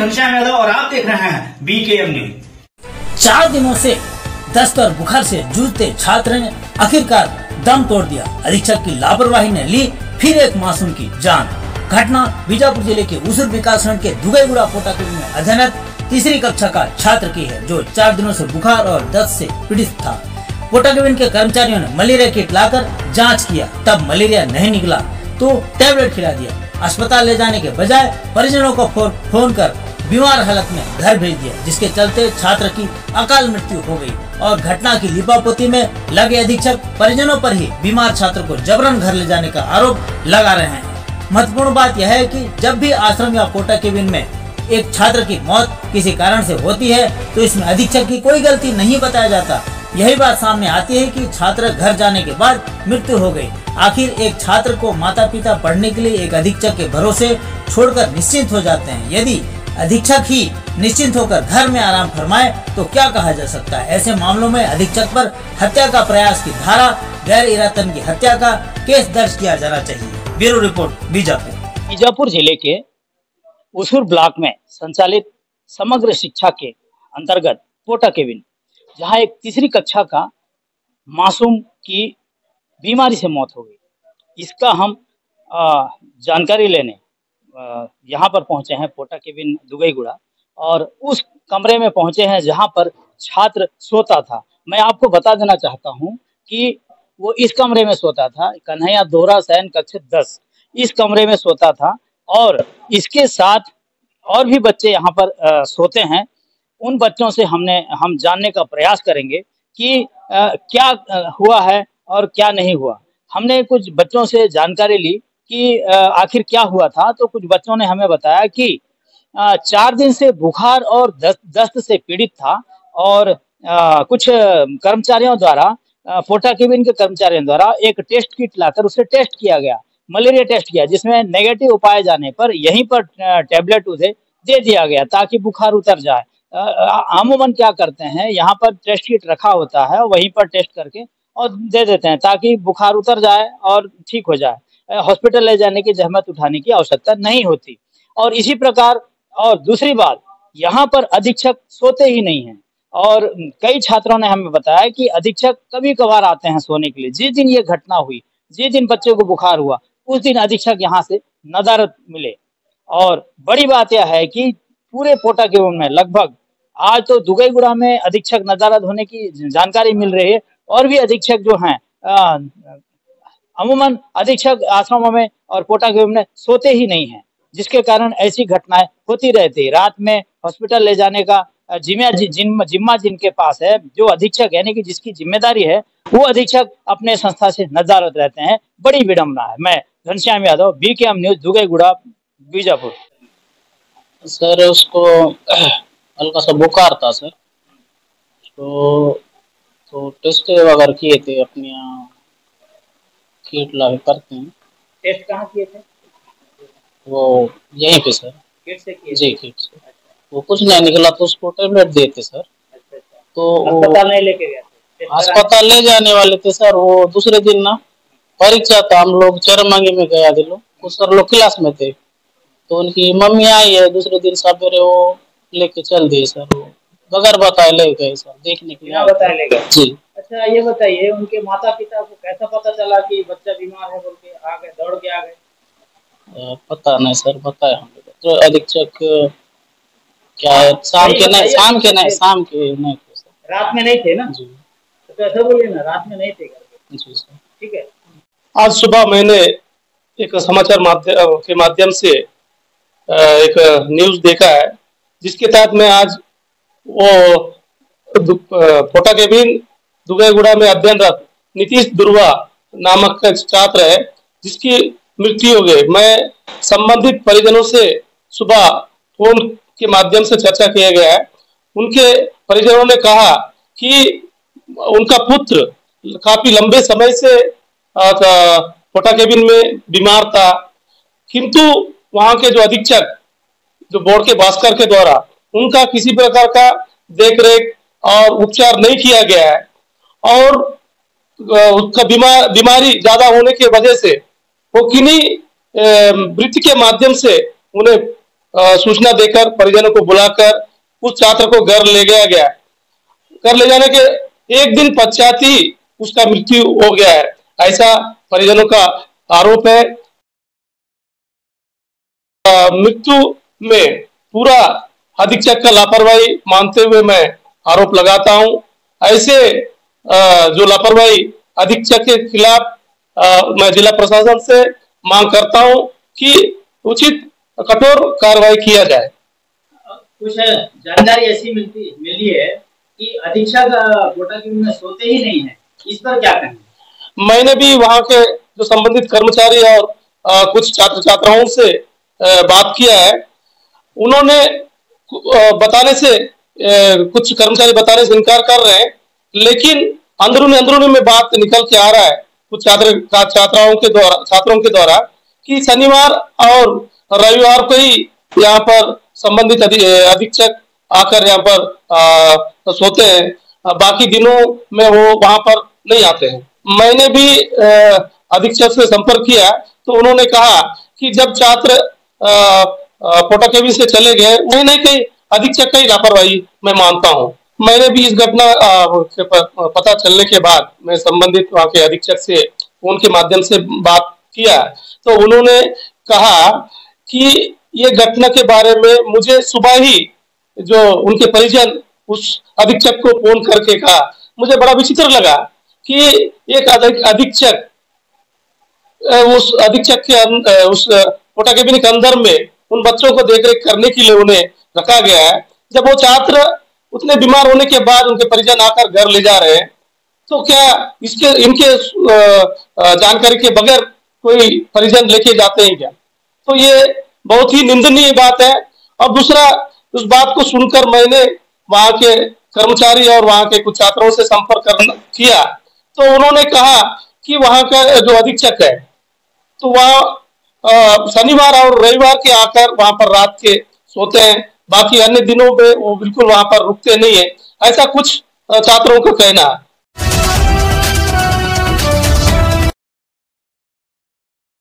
घनश्याम यादव और आप देख रहे हैं BKM न्यूज। 4 दिनों से दस्त और बुखार से जूझते छात्र ने आखिरकार दम तोड़ दिया। अधीक्षक की लापरवाही ने ली फिर एक मासूम की जान। घटना बीजापुर जिले के उसूर विकासखंड के दुगईगुड़ा पोटाकेबिन में अध्ययनरत तीसरी कक्षा का छात्र की है, जो 4 दिनों से बुखार और दस्त से पीड़ित था। पोटाकेबिन के कर्मचारियों ने मलेरिया किट लाकर जांच किया, तब मलेरिया नहीं निकला तो टैबलेट खिला दिया। अस्पताल ले जाने के बजाय परिजनों को फोन कर बीमार हालत में घर भेज दिया, जिसके चलते छात्र की अकाल मृत्यु हो गई। और घटना की लिपापोती में लगे अधीक्षक परिजनों पर ही बीमार छात्र को जबरन घर ले जाने का आरोप लगा रहे हैं। महत्वपूर्ण बात यह है कि जब भी आश्रम या पोटाकेबिन में एक छात्र की मौत किसी कारण से होती है तो इसमें अधीक्षक की कोई गलती नहीं बताया जाता। यही बात सामने आती है कि छात्र घर जाने के बाद मृत्यु हो गई। आखिर एक छात्र को माता पिता पढ़ने के लिए एक अधीक्षक के भरोसे छोड़कर निश्चिंत हो जाते हैं। यदि अधीक्षक ही निश्चिंत होकर घर में आराम फरमाए तो क्या कहा जा सकता है। ऐसे मामलों में अधीक्षक पर हत्या का प्रयास की धारा, गैर इरादतन की हत्या का केस दर्ज किया जाना चाहिए। Bureau report Bijapur. बीजापुर जिले के उसूर ब्लॉक में संचालित समग्र शिक्षा के अंतर्गत पोटाकेबिन, जहां एक तीसरी कक्षा का मासूम की बीमारी से मौत हो गई, इसका हम जानकारी लेने यहाँ पर पहुंचे हैं पोटाकेबिन दुगईगुड़ा, और उस कमरे में पहुंचे हैं जहां पर छात्र सोता था। मैं आपको बता देना चाहता हूं कि वो इस कमरे में सोता था, कन्हैया दोहरा शयन कक्ष 10 इस कमरे में सोता था, और इसके साथ और भी बच्चे यहाँ पर सोते हैं। उन बच्चों से हम जानने का प्रयास करेंगे कि क्या हुआ है और क्या नहीं हुआ। हमने कुछ बच्चों से जानकारी ली कि आखिर क्या हुआ था, तो कुछ बच्चों ने हमें बताया कि 4 दिन से बुखार और दस्त से पीड़ित था, और कुछ कर्मचारियों द्वारा, पोटाकेबिन के कर्मचारियों द्वारा एक टेस्ट किट लाकर उसे टेस्ट किया गया, मलेरिया टेस्ट किया, जिसमें नेगेटिव पाए जाने पर यहीं पर टैबलेट उसे दे दिया गया ताकि बुखार उतर जाए। अमूमन क्या करते हैं, यहाँ पर टेस्ट किट रखा होता है, वहीं पर टेस्ट करके और दे देते हैं ताकि बुखार उतर जाए और ठीक हो जाए। हॉस्पिटल ले जाने की जहमत उठाने की आवश्यकता नहीं होती। और इसी प्रकार, और दूसरी बात, यहाँ पर अधीक्षक सोते ही नहीं हैं, और कई छात्रों ने हमें बताया कि अधीक्षक कभी कभार आते हैं सोने के लिए। जिस दिन ये घटना हुई, जिस दिन बच्चे को बुखार हुआ, उस दिन अधीक्षक यहाँ से नदारद मिले। और बड़ी बात यह है कि पूरे पोटाकेबिन में लगभग आज तो दुगईगुड़ा में अधीक्षक नदारद होने की जानकारी मिल रही है, और भी अधीक्षक जो हैं, अमूमन अधीक्षक आश्रमों में और पोटाकेबिन में सोते ही नहीं हैं, जिसके कारण ऐसी घटनाएं होती रहती है। रात में हॉस्पिटल ले जाने का जिम्मा जिनके पास है, जो अधीक्षक यानी कि जिसकी जिम्मेदारी है, वो अधीक्षक अपने संस्था से नदारद रहते हैं। बड़ी विडम्बना है। मैं Ghanshyam Yadav, BKM news, Dugaiguda, Bijapur. Sir उसको हल्का सा बुखार था सर, तो टेस्ट वगैरह किए थे, अपने यहाँ किट ला करते हैं। टेस्ट कहाँ किए थे? वो यहीं पे सर। किट से किए? जी, किट से। वो कुछ नहीं निकला तो उसको टैबलेट देते सर। तो अस्पताल नहीं लेके गए थे? अस्पताल ले जाने वाले थे सर। वो दूसरे दिन ना परीक्षा था, हम लोग चरमंगी में गया थे, कुछ सर लोग क्लास में थे, तो उनकी मम्मी आई है, दूसरे दिन सवेरे वो लेके चल दिए सर। वो बगैर बताए ले गए सर, देखने के लिए बताए ले गए। जी। अच्छा, ये बताइए, उनके माता पिता को कैसा पता चला कि बच्चा बीमार है बोल के आ गए, दौड़ के आ गए? पता नहीं सर, बताया हम लोग तो अधीक्षक क्या है, शाम के नहीं थे सर। रात में नहीं थे ना जी? तो ऐसा बोलिए ना, रात में नहीं थे घर पे। जी सर, ठीक है। आज सुबह मैंने एक समाचार के माध्यम से एक न्यूज देखा है, जिसके तहत मैं आज वो पोटाकेबिन दुगईगुड़ा में अध्ययनरत नीतीश दुर्वा नामक छात्र है, जिसकी मृत्यु हो गई। मैं संबंधित परिजनों से सुबह फोन के माध्यम से चर्चा किया गया है। उनके परिजनों ने कहा कि उनका पुत्र काफी लंबे समय से पोटाकेबिन में बीमार था, किंतु वहां के जो अधीक्षक, जो बोर्ड के भास्कर के द्वारा उनका किसी प्रकार का देखरेख और उपचार नहीं किया गया है, और उसका बीमारी ज्यादा होने की वजह से वो किन्हीं वृत्ति के माध्यम से उन्हें सूचना देकर परिजनों को बुलाकर उस छात्र को घर ले गया गया। घर ले जाने के एक दिन पश्चात ही उसका मृत्यु हो गया है, ऐसा परिजनों का आरोप है। मृत्यु में पूरा अधीक्षक का लापरवाही मानते हुए मैं आरोप लगाता हूं। ऐसे जो लापरवाही अधीक्षक के खिलाफ मैं जिला प्रशासन से मांग करता हूं कि उचित कठोर कार्रवाई किया जाए। कुछ जानकारी ऐसी मिली है कि अधीक्षक पोटाकेबिन में सोते ही नहीं है, इस पर क्या कहें? मैंने भी वहां के जो संबंधित कर्मचारी और कुछ छात्र छात्राओं से बात किया है। उन्होंने बताने से कुछ कर्मचारी बताने से इनकार कर रहे हैं, लेकिन अंदरूनी में बात निकल के आ रहा है कुछ छात्रों के द्वारा कि शनिवार और रविवार को ही यहाँ पर संबंधित अधीक्षक आकर यहाँ पर सोते हैं, बाकी दिनों में वो वहां पर नहीं आते हैं। मैंने भी अधीक्षक से संपर्क किया तो उन्होंने कहा कि जब छात्र पोटाकेबिन से चले गए, वही नहीं कहीं अधीक्षक का ही लापरवाही मैं मानता हूँ। मैंने भी इस घटना के पता चलने के बाद मैं संबंधित वहां के अधीक्षक से फोन के माध्यम से बात किया तो उन्होंने कहा कि ये घटना के बारे में मुझे सुबह ही जो उनके परिजन उस अधीक्षक को फोन करके कहा। मुझे बड़ा विचित्र लगा कि एक अधीक्षक उस अधीक्षक के उस पोटाकेबिन के अंदर में उन बच्चों को देखरेख करने के लिए उन्हें रखा गया है। जब वो छात्र उतने बीमार होने के बाद उनके परिजन आकर घर ले जा रहे हैं तो क्या इनके जानकारी के बगैर कोई परिजन लेके जाते हैं क्या? तो ये बहुत ही निंदनीय बात है। और दूसरा, उस बात को सुनकर मैंने वहां के कर्मचारी और वहां के कुछ छात्रों से संपर्क किया तो उन्होंने कहा कि वहां का जो अधीक्षक है तो वहाँ शनिवार और रविवार के आकर वहां पर रात के सोते हैं, बाकी अन्य दिनों पे वो बिल्कुल वहां पर रुकते नहीं है, ऐसा कुछ छात्रों का कहना है।